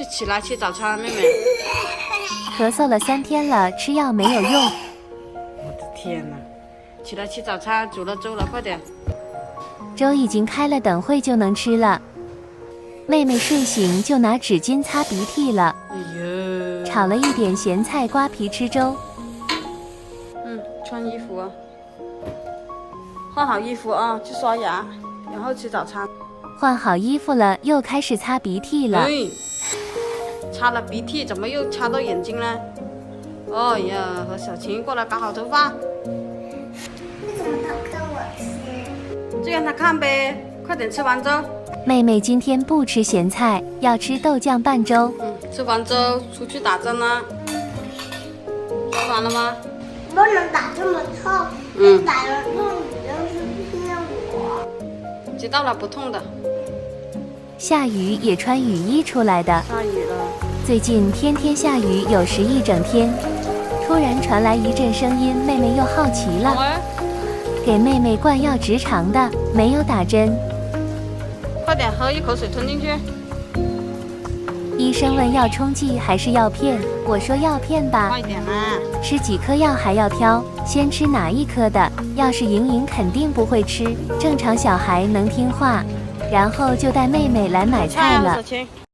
起来吃早餐，妹妹。咳嗽了3天了，吃药没有用。我的天哪！起来吃早餐，煮了粥了，快点。粥已经开了，等会就能吃了。妹妹睡醒就拿纸巾擦鼻涕了。哎呦！炒了一点咸菜瓜皮吃粥。穿衣服啊，换好衣服啊，去刷牙，然后吃早餐。换好衣服了，又开始擦鼻涕了。擦了鼻涕，怎么又擦到眼睛呢？哦呀，和小晴过来搞好头发。为什么他看我吃？就让他看呗，快点吃完粥。妹妹今天不吃咸菜，要吃豆浆拌粥。吃完粥出去打针啦。吃完了吗？不能打这么痛，打了痛你就是骗我。知道了，不痛的。下雨也穿雨衣出来的。下雨了。最近天天下雨，有时一整天。突然传来一阵声音，妹妹又好奇了。给妹妹灌药直肠的，没有打针。快点喝一口水吞进去。医生问要冲剂还是药片，我说药片吧。快点啦！吃几颗药还要挑，先吃哪一颗的？要是莹莹肯定不会吃，正常小孩能听话。然后就带妹妹来买菜了。